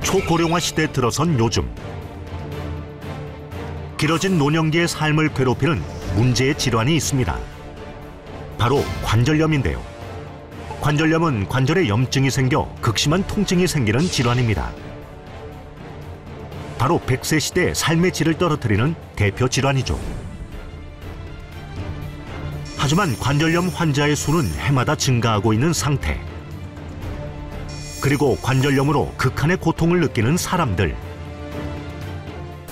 초고령화 시대에 들어선 요즘 길어진 노년기의 삶을 괴롭히는 문제의 질환이 있습니다. 바로 관절염인데요. 관절염은 관절에 염증이 생겨 극심한 통증이 생기는 질환입니다. 바로 100세 시대의 삶의 질을 떨어뜨리는 대표 질환이죠. 하지만 관절염 환자의 수는 해마다 증가하고 있는 상태. 그리고 관절염으로 극한의 고통을 느끼는 사람들.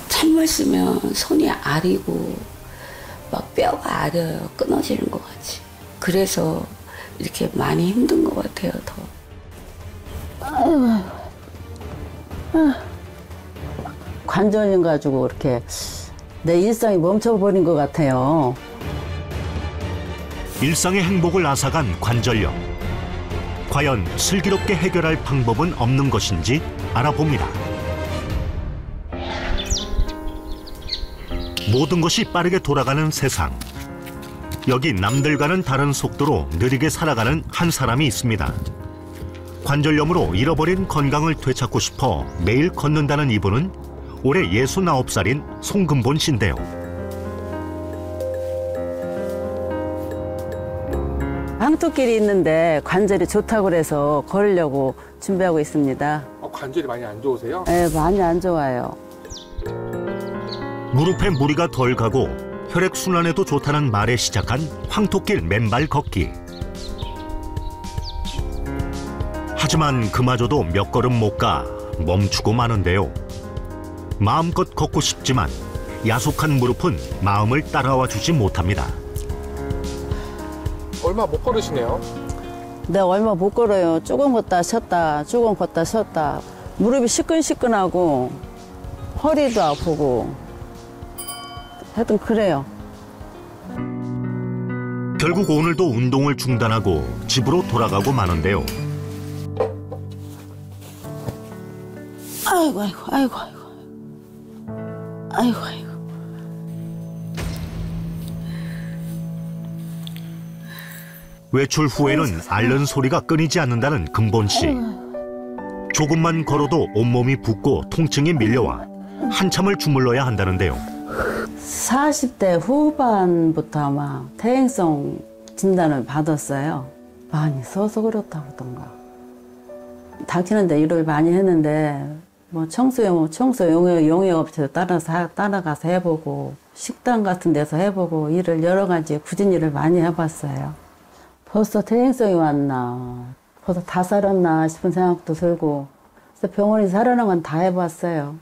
참을 쓰면 손이 아리고 막 뼈가 아려요. 끊어지는 것 같이. 그래서 이렇게 많이 힘든 것 같아요, 더. 관절염 가지고 이렇게 내 일상이 멈춰버린 것 같아요. 일상의 행복을 앗아간 관절염. 과연 슬기롭게 해결할 방법은 없는 것인지 알아봅니다. 모든 것이 빠르게 돌아가는 세상. 여기 남들과는 다른 속도로 느리게 살아가는 한 사람이 있습니다. 관절염으로 잃어버린 건강을 되찾고 싶어 매일 걷는다는 이분은 올해 69살인 송금본 씨인데요. 황토길이 있는데 관절이 좋다고 그래서 걸으려고 준비하고 있습니다. 관절이 많이 안 좋으세요? 네, 많이 안 좋아요. 무릎에 무리가 덜 가고 혈액순환에도 좋다는 말에 시작한 황토길 맨발 걷기. 하지만 그마저도 몇 걸음 못 가 멈추고 마는데요. 마음껏 걷고 싶지만 야속한 무릎은 마음을 따라와 주지 못합니다. 얼마 못 걸으시네요. 내가 얼마 못 걸어요. 조금 걷다 쉬었다, 조금 걷다 쉬었다. 무릎이 시끈시끈하고 허리도 아프고 하여튼 그래요. 결국 오늘도 운동을 중단하고 집으로 돌아가고 마는데요. 아이고 아이고 아이고 아이고 아이고 아이고. 외출 후에는 앓는 소리가 끊이지 않는다는 금본 씨. 조금만 걸어도 온몸이 붓고 통증이 밀려와 한참을 주물러야 한다는데요. 40대 후반부터 아마 퇴행성 진단을 받았어요. 많이 서서 그렇다고 하던가. 닥치는데 일을 많이 했는데 뭐 청소 용역업체도 따라가서 해보고 식당 같은 데서 해보고 일을 여러 가지 굳은 일을 많이 해봤어요. 벌써 퇴행성이 왔나, 벌써 다 살았나 싶은 생각도 들고, 그래서 병원에서 하라는 건 다 해봤어요.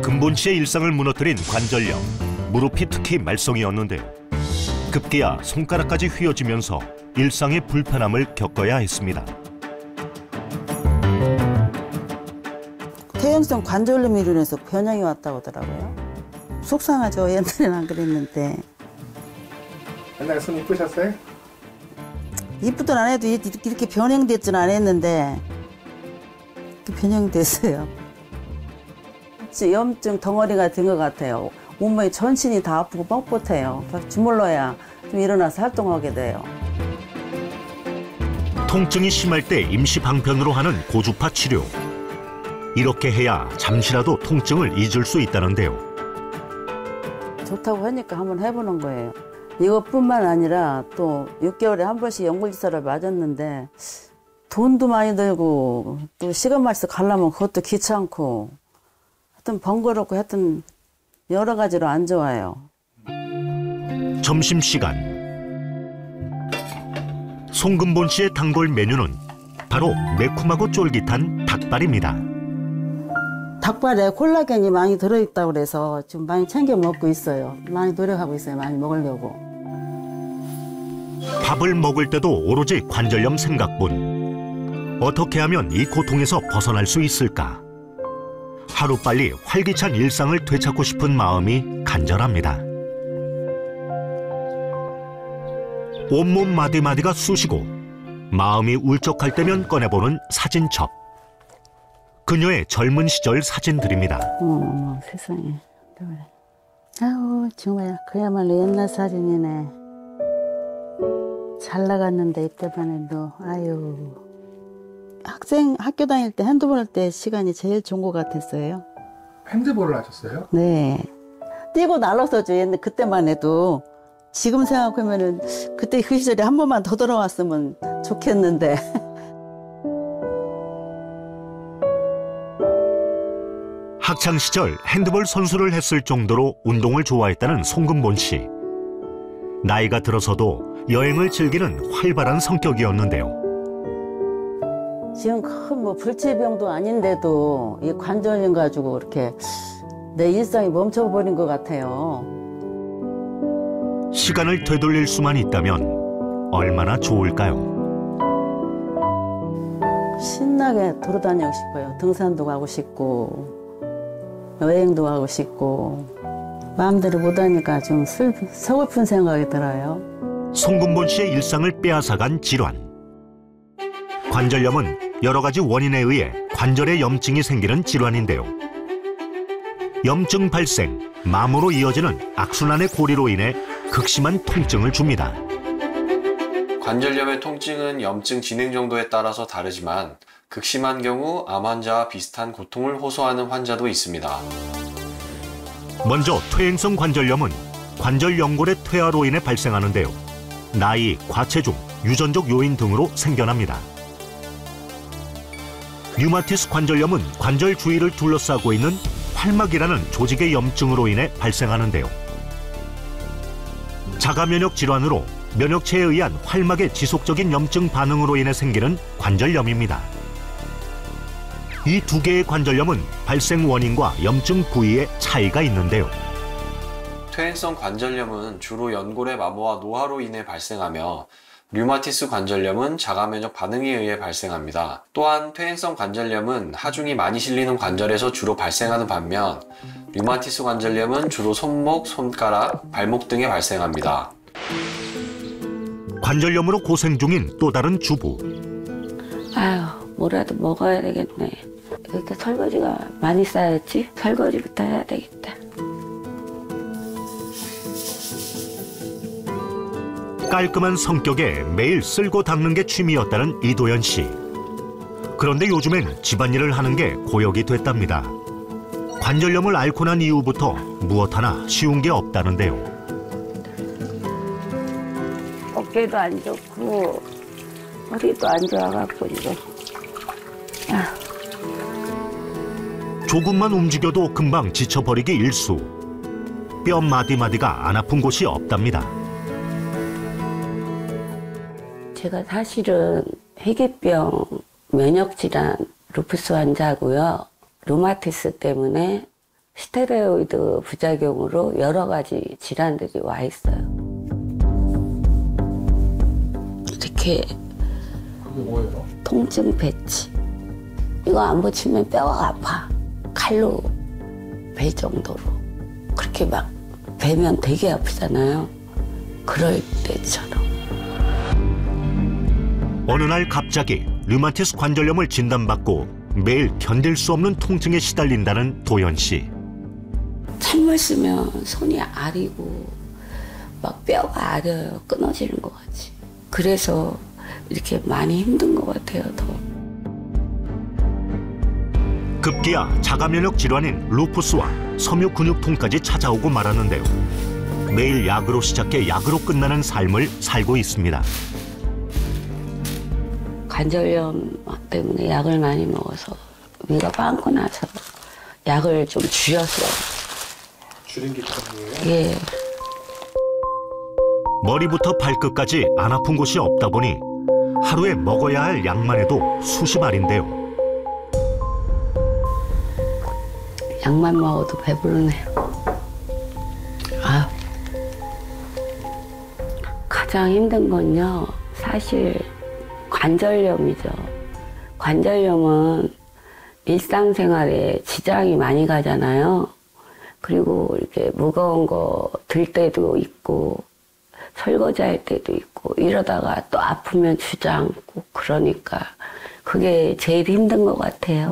금본 씨의 일상을 무너뜨린 관절염, 무릎이 특히 말썽이었는데요. 급기야 손가락까지 휘어지면서 일상의 불편함을 겪어야 했습니다. 퇴행성 관절염으로 인해서 변형이 왔다고 하더라고요. 속상하죠. 옛날에는 안 그랬는데. 옛날에 손 이쁘셨어요? 이쁘든 안 해도 이렇게 변형됐지는 않았는데 이렇게 변형됐어요. 염증 덩어리가 된 것 같아요. 온몸이 전신이 다 아프고 뻣뻣해요. 주물러야 좀 일어나서 활동하게 돼요. 통증이 심할 때 임시 방편으로 하는 고주파 치료. 이렇게 해야 잠시라도 통증을 잊을 수 있다는데요. 좋다고 하니까 한번 해보는 거예요. 이것뿐만 아니라 또 6개월에 한 번씩 연골주사를 맞았는데 돈도 많이 들고 또 시간 맞춰서 가려면 그것도 귀찮고 하여튼 번거롭고 하여튼 여러 가지로 안 좋아요. 점심시간. 송금본 씨의 단골 메뉴는 바로 매콤하고 쫄깃한 닭발입니다. 닭발에 콜라겐이 많이 들어있다고 그래서 좀 많이 챙겨 먹고 있어요. 많이 노력하고 있어요. 많이 먹으려고. 밥을 먹을 때도 오로지 관절염 생각뿐. 어떻게 하면 이 고통에서 벗어날 수 있을까? 하루빨리 활기찬 일상을 되찾고 싶은 마음이 간절합니다. 온몸 마디마디가 쑤시고 마음이 울적할 때면 꺼내보는 사진첩. 그녀의 젊은 시절 사진들입니다. 세상에. 아우 정말 그야말로 옛날 사진이네. 잘 나갔는데 이때만 해도 아유. 학교 다닐 때 핸드볼 할 때 시간이 제일 좋은 것 같았어요. 핸드볼을 하셨어요? 네. 뛰고 날랐었죠. 옛날 그때만 해도. 지금 생각하면은 그때 그 시절에 한 번만 더 돌아왔으면 좋겠는데. 학창 시절 핸드볼 선수를 했을 정도로 운동을 좋아했다는 송금본 씨. 나이가 들어서도 여행을 즐기는 활발한 성격이었는데요. 지금 큰 뭐 불치병도 아닌데도 이 관절염 가지고 이렇게 내 일상이 멈춰버린 것 같아요. 시간을 되돌릴 수만 있다면 얼마나 좋을까요? 신나게 돌아다니고 싶어요. 등산도 가고 싶고 여행도 가고 싶고 마음대로 못하니까 좀 서글픈 생각이 들어요. 송금본 씨의 일상을 빼앗아간 질환. 관절염은 여러 가지 원인에 의해 관절에 염증이 생기는 질환인데요. 염증 발생, 마모로 이어지는 악순환의 고리로 인해 극심한 통증을 줍니다. 관절염의 통증은 염증 진행 정도에 따라서 다르지만 극심한 경우 암 환자와 비슷한 고통을 호소하는 환자도 있습니다. 먼저 퇴행성 관절염은 관절 연골의 퇴화로 인해 발생하는데요. 나이, 과체중, 유전적 요인 등으로 생겨납니다. 류마티스 관절염은 관절 주위를 둘러싸고 있는 활막이라는 조직의 염증으로 인해 발생하는데요. 자가면역 질환으로 면역체에 의한 활막의 지속적인 염증 반응으로 인해 생기는 관절염입니다. 이 두 개의 관절염은 발생 원인과 염증 부위에 차이가 있는데요. 퇴행성 관절염은 주로 연골의 마모와 노화로 인해 발생하며 류마티스 관절염은 자가면역 반응에 의해 발생합니다. 또한 퇴행성 관절염은 하중이 많이 실리는 관절에서 주로 발생하는 반면 류마티스 관절염은 주로 손목, 손가락, 발목 등에 발생합니다. 관절염으로 고생 중인 또 다른 주부. 아유, 뭐라도 먹어야 되겠네. 이렇게 설거지가 많이 쌓였지? 설거지부터 해야 되겠다. 깔끔한 성격에 매일 쓸고 닦는 게 취미였다는 이도연 씨. 그런데 요즘엔 집안일을 하는 게 고역이 됐답니다. 관절염을 앓고 난 이후부터 무엇 하나 쉬운 게 없다는데요. 어깨도 안 좋고 허리도 안 좋아갖고 이거. 조금만 움직여도 금방 지쳐버리기 일쑤. 뼈 마디마디가 안 아픈 곳이 없답니다. 제가 사실은 희귀병, 면역질환, 루푸스 환자고요. 루마티스 때문에 스테로이드 부작용으로 여러 가지 질환들이 와 있어요. 이렇게 그게 뭐예요? 통증 배치. 이거 안 붙이면 뼈가 아파. 칼로 벨 정도로. 그렇게 막 베면 되게 아프잖아요. 그럴 때처럼. 어느 날 갑자기 류마티스 관절염을 진단받고 매일 견딜 수 없는 통증에 시달린다는 도연 씨. 찬물 쓰면 손이 아리고 막 뼈가 아려요. 끊어지는 것 같이. 그래서 이렇게 많이 힘든 것 같아요. 더. 급기야 자가면역 질환인 루푸스와 섬유근육통까지 찾아오고 말았는데요. 매일 약으로 시작해 약으로 끝나는 삶을 살고 있습니다. 관절염 때문에 약을 많이 먹어서 위가 빵꾸 나서 약을 좀 줄였어요. 줄인 게 때문이에요? 예. 머리부터 발끝까지 안 아픈 곳이 없다 보니 하루에 먹어야 할 약만 해도 수십 알인데요. 약만 먹어도 배부르네요. 가장 힘든 건요, 사실 관절염이죠. 관절염은 일상생활에 지장이 많이 가잖아요. 그리고 이렇게 무거운 거 들 때도 있고 설거지 할 때도 있고 이러다가 또 아프면 주저앉고 그러니까 그게 제일 힘든 것 같아요.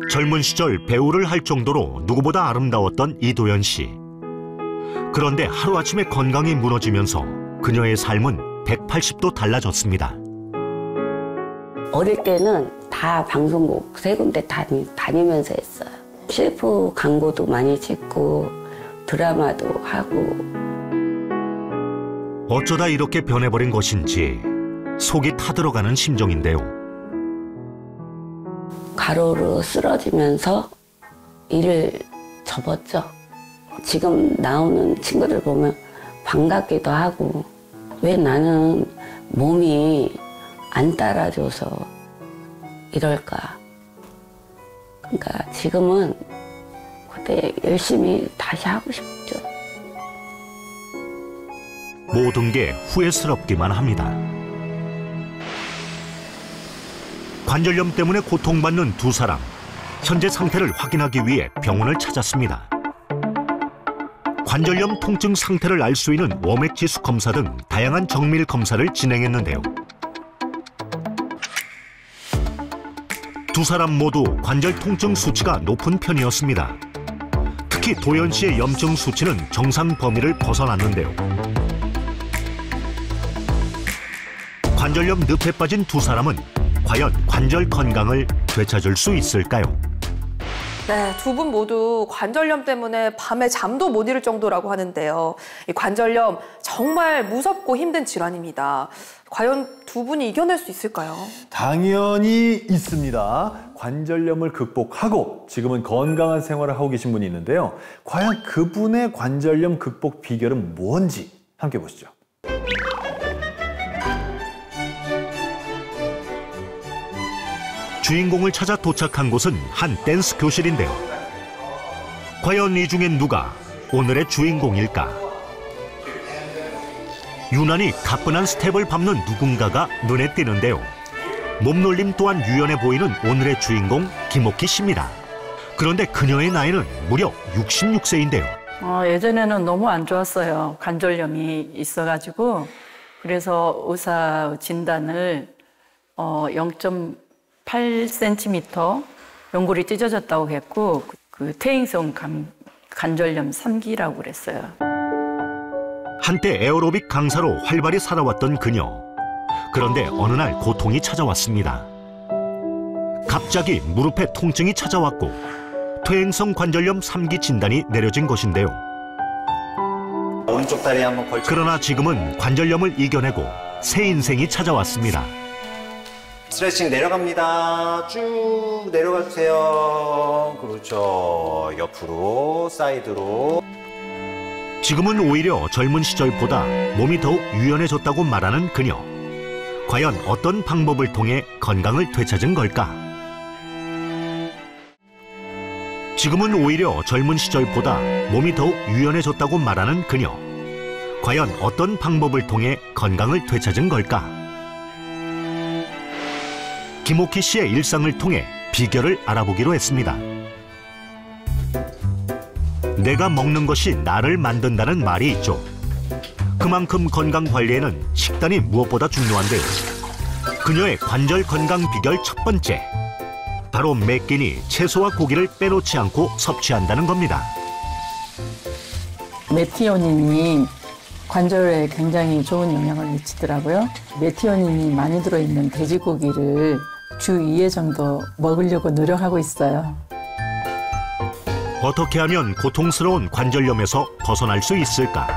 젊은 시절 배우를 할 정도로 누구보다 아름다웠던 이도연 씨. 그런데 하루아침에 건강이 무너지면서 그녀의 삶은 180도 달라졌습니다. 어릴 때는 다 방송국 3군데 다니면서 했어요. 셰프 광고도 많이 찍고 드라마도 하고. 어쩌다 이렇게 변해버린 것인지 속이 타들어가는 심정인데요. 가로로 쓰러지면서 일을 접었죠. 지금 나오는 친구들 보면 반갑기도 하고, 왜 나는 몸이 안 따라줘서 이럴까. 그러니까 지금은 그때 열심히 다시 하고 싶죠. 모든 게 후회스럽기만 합니다. 관절염 때문에 고통받는 두 사람. 현재 상태를 확인하기 위해 병원을 찾았습니다. 관절염 통증 상태를 알 수 있는 워맥 지수 검사 등 다양한 정밀 검사를 진행했는데요. 두 사람 모두 관절 통증 수치가 높은 편이었습니다. 특히 도연 씨의 염증 수치는 정상 범위를 벗어났는데요. 관절염 늪에 빠진 두 사람은 과연 관절 건강을 되찾을 수 있을까요? 네, 두 분 모두 관절염 때문에 밤에 잠도 못 이룰 정도라고 하는데요. 이 관절염 정말 무섭고 힘든 질환입니다. 과연 두 분이 이겨낼 수 있을까요? 당연히 있습니다. 관절염을 극복하고 지금은 건강한 생활을 하고 계신 분이 있는데요. 과연 그분의 관절염 극복 비결은 뭔지 함께 보시죠. 주인공을 찾아 도착한 곳은 한 댄스 교실인데요. 과연 이 중엔 누가 오늘의 주인공일까? 유난히 가뿐한 스텝을 밟는 누군가가 눈에 띄는데요. 몸놀림 또한 유연해 보이는 오늘의 주인공 김옥희 씨입니다. 그런데 그녀의 나이는 무려 66세인데요. 예전에는 너무 안 좋았어요. 관절염이 있어가지고. 그래서 의사 진단을 0.8cm 연골이 찢어졌다고 했고, 그 퇴행성 관절염 3기라고 그랬어요. 한때 에어로빅 강사로 활발히 살아왔던 그녀. 그런데 어느 날 고통이 찾아왔습니다. 갑자기 무릎에 통증이 찾아왔고 퇴행성 관절염 3기 진단이 내려진 것인데요. 오른쪽 다리 한번 걸쳐. 그러나 지금은 관절염을 이겨내고 새 인생이 찾아왔습니다. 스트레칭 내려갑니다. 쭉 내려가 주세요. 그렇죠. 옆으로, 사이드로. 지금은 오히려 젊은 시절보다 몸이 더욱 유연해졌다고 말하는 그녀. 과연 어떤 방법을 통해 건강을 되찾은 걸까? 지금은 오히려 젊은 시절보다 몸이 더욱 유연해졌다고 말하는 그녀. 과연 어떤 방법을 통해 건강을 되찾은 걸까? 김옥희 씨의 일상을 통해 비결을 알아보기로 했습니다. 내가 먹는 것이 나를 만든다는 말이 있죠. 그만큼 건강 관리에는 식단이 무엇보다 중요한데요. 그녀의 관절 건강 비결 첫 번째. 바로 매 끼니 채소와 고기를 빼놓지 않고 섭취한다는 겁니다. 메티오닌이 관절에 굉장히 좋은 영향을 미치더라고요. 메티오닌이 많이 들어있는 돼지고기를 주 2회 정도 먹으려고 노력하고 있어요. 어떻게 하면 고통스러운 관절염에서 벗어날 수 있을까?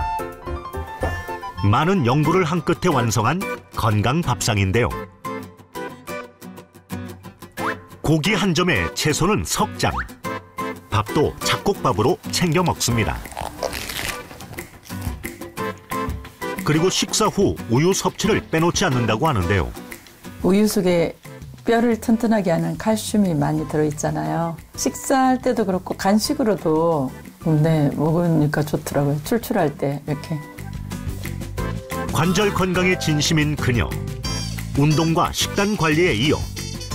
많은 연구를 한 끝에 완성한 건강 밥상인데요. 고기 한 점에 채소는 석 장. 밥도 잡곡밥으로 챙겨 먹습니다. 그리고 식사 후 우유 섭취를 빼놓지 않는다고 하는데요. 우유 속에 뼈를 튼튼하게 하는 칼슘이 많이 들어있잖아요. 식사할 때도 그렇고 간식으로도 먹으니까 좋더라고요. 출출할 때 이렇게. 관절 건강에 진심인 그녀. 운동과 식단 관리에 이어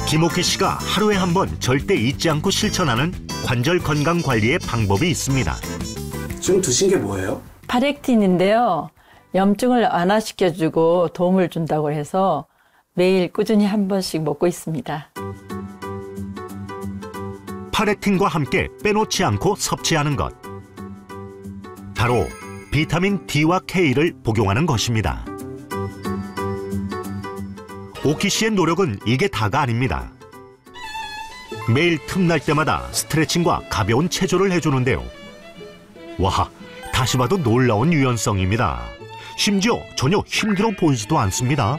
김옥희 씨가 하루에 한 번 절대 잊지 않고 실천하는 관절 건강 관리의 방법이 있습니다. 지금 드신 게 뭐예요? 파렉틴인데요. 염증을 완화시켜주고 도움을 준다고 해서 매일 꾸준히 한 번씩 먹고 있습니다. 파렉틴과 함께 빼놓지 않고 섭취하는 것. 바로 비타민 D와 K를 복용하는 것입니다. 오키 씨의 노력은 이게 다가 아닙니다. 매일 틈날 때마다 스트레칭과 가벼운 체조를 해주는데요. 와, 다시 봐도 놀라운 유연성입니다. 심지어 전혀 힘들어 보이지도 않습니다.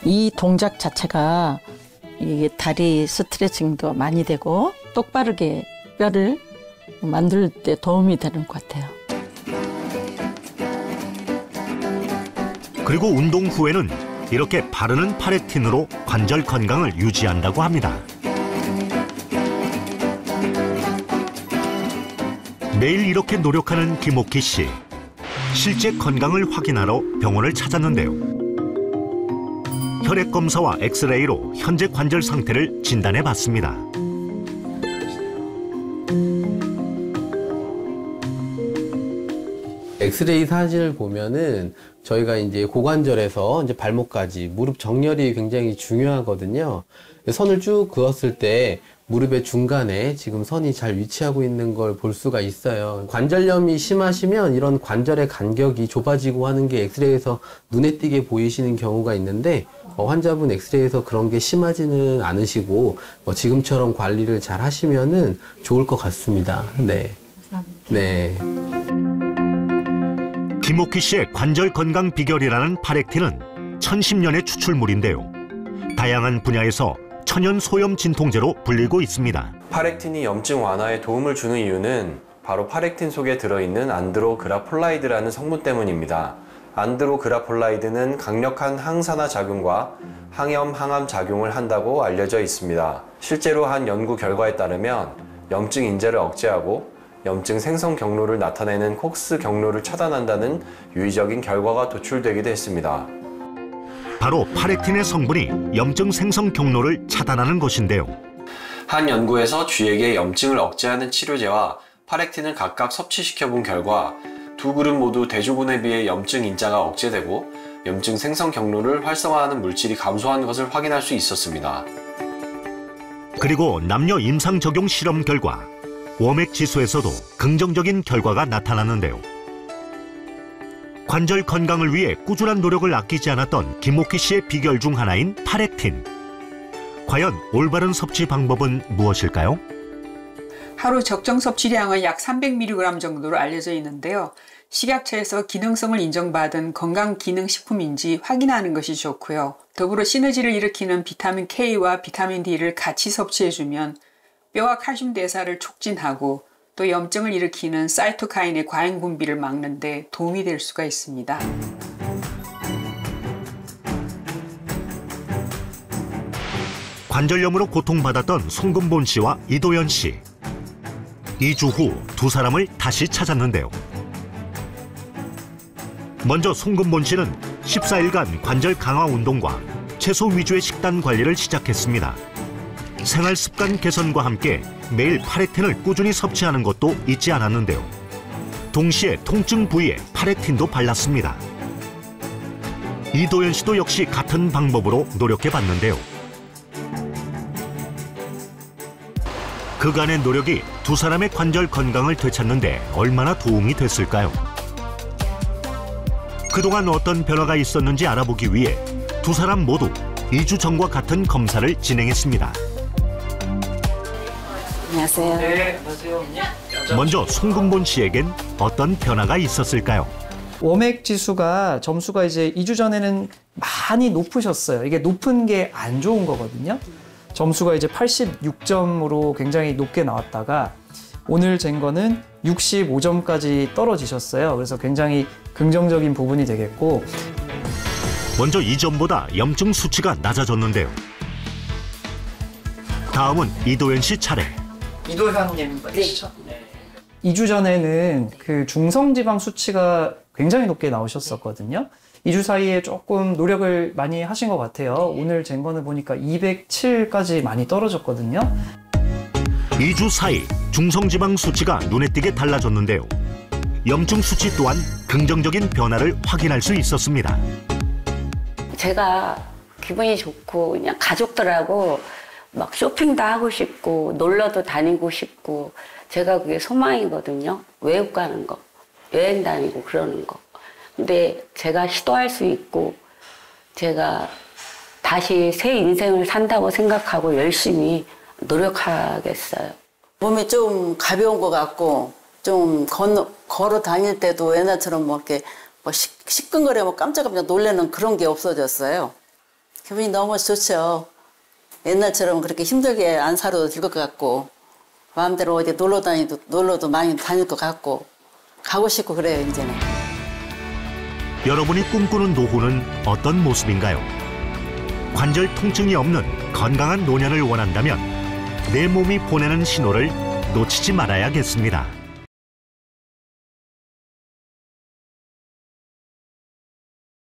이 동작 자체가 이게 다리 스트레칭도 많이 되고 똑바르게 뼈를 만들 때 도움이 되는 것 같아요. 그리고 운동 후에는 이렇게 바르는 파렉틴으로 관절 건강을 유지한다고 합니다. 매일 이렇게 노력하는 김옥희 씨. 실제 건강을 확인하러 병원을 찾았는데요. 혈액 검사와 엑스레이로 현재 관절 상태를 진단해 봤습니다. 엑스레이 사진을 보면은 저희가 이제 고관절에서 이제 발목까지 무릎 정렬이 굉장히 중요하거든요. 선을 쭉 그었을 때 무릎의 중간에 지금 선이 잘 위치하고 있는 걸 볼 수가 있어요. 관절염이 심하시면 이런 관절의 간격이 좁아지고 하는 게 엑스레이에서 눈에 띄게 보이시는 경우가 있는데 환자분 엑스레이에서 그런 게 심하지는 않으시고 지금처럼 관리를 잘 하시면은 좋을 것 같습니다. 네. 네. 김옥희 씨의 관절 건강 비결이라는 파렉틴은 1010년의 추출물인데요. 다양한 분야에서 천연 소염 진통제로 불리고 있습니다. 파렉틴이 염증 완화에 도움을 주는 이유는 바로 파렉틴 속에 들어있는 안드로그라폴라이드라는 성분 때문입니다. 안드로그라폴라이드는 강력한 항산화 작용과 항염, 항암 작용을 한다고 알려져 있습니다. 실제로 한 연구 결과에 따르면 염증 인자를 억제하고 염증 생성 경로를 나타내는 콕스 경로를 차단한다는 유의적인 결과가 도출되기도 했습니다. 바로 파렉틴의 성분이 염증 생성 경로를 차단하는 것인데요. 한 연구에서 쥐에게 염증을 억제하는 치료제와 파렉틴을 각각 섭취시켜 본 결과 두 그룹 모두 대조군에 비해 염증 인자가 억제되고 염증 생성 경로를 활성화하는 물질이 감소한 것을 확인할 수 있었습니다. 그리고 남녀 임상 적용 실험 결과 워맥 지수에서도 긍정적인 결과가 나타났는데요. 관절 건강을 위해 꾸준한 노력을 아끼지 않았던 김옥희 씨의 비결 중 하나인 파렉틴. 과연 올바른 섭취 방법은 무엇일까요? 하루 적정 섭취량은 약 300mg 정도로 알려져 있는데요. 식약처에서 기능성을 인정받은 건강기능식품인지 확인하는 것이 좋고요. 더불어 시너지를 일으키는 비타민 K와 비타민 D를 같이 섭취해주면 뼈와 칼슘 대사를 촉진하고 또 염증을 일으키는 사이토카인의 과잉 분비를 막는 데 도움이 될 수가 있습니다. 관절염으로 고통받았던 송금본 씨와 이도연 씨. 2주 후 두 사람을 다시 찾았는데요. 먼저 송금본 씨는 14일간 관절 강화 운동과 채소 위주의 식단 관리를 시작했습니다. 생활 습관 개선과 함께 매일 파렉틴을 꾸준히 섭취하는 것도 잊지 않았는데요. 동시에 통증 부위에 파렉틴도 발랐습니다. 이도연 씨도 역시 같은 방법으로 노력해봤는데요. 그간의 노력이 두 사람의 관절 건강을 되찾는데 얼마나 도움이 됐을까요? 그동안 어떤 변화가 있었는지 알아보기 위해 두 사람 모두 2주 전과 같은 검사를 진행했습니다. 안녕하세요. 네, 안녕하세요. 먼저 송금본 씨에겐 어떤 변화가 있었을까요? 워맥 지수가 점수가 이제 2주 전에는 많이 높으셨어요. 이게 높은 게 안 좋은 거거든요. 점수가 이제 86점으로 굉장히 높게 나왔다가 오늘 잰 거는 65점까지 떨어지셨어요. 그래서 굉장히 긍정적인 부분이 되겠고. 먼저 이전보다 염증 수치가 낮아졌는데요. 다음은 이도연 씨 차례. 이도현님 맞으시죠? 네. 2주 전에는 그 중성지방 수치가 굉장히 높게 나오셨었거든요. 2주 사이에 조금 노력을 많이 하신 것 같아요. 오늘 잰 거는 보니까 207까지 많이 떨어졌거든요. 2주 사이 중성지방 수치가 눈에 띄게 달라졌는데요. 염증 수치 또한 긍정적인 변화를 확인할 수 있었습니다. 제가 기분이 좋고 그냥 가족들하고 막 쇼핑도 하고 싶고 놀러도 다니고 싶고 제가 그게 소망이거든요. 외국 가는 거, 여행 다니고 그러는 거. 근데 제가 시도할 수 있고 제가 다시 새 인생을 산다고 생각하고 열심히 노력하겠어요. 몸이 좀 가벼운 것 같고 좀 걸어 다닐 때도 옛날처럼 뭐 이렇게 뭐 시큰거리고 깜짝깜짝 놀라는 그런 게 없어졌어요. 기분이 너무 좋죠. 옛날처럼 그렇게 힘들게 안 살아도 될 것 같고 마음대로 어디 놀러도 많이 다닐 것 같고 가고 싶고 그래요 이제는. 여러분이 꿈꾸는 노후는 어떤 모습인가요? 관절 통증이 없는 건강한 노년을 원한다면 내 몸이 보내는 신호를 놓치지 말아야겠습니다.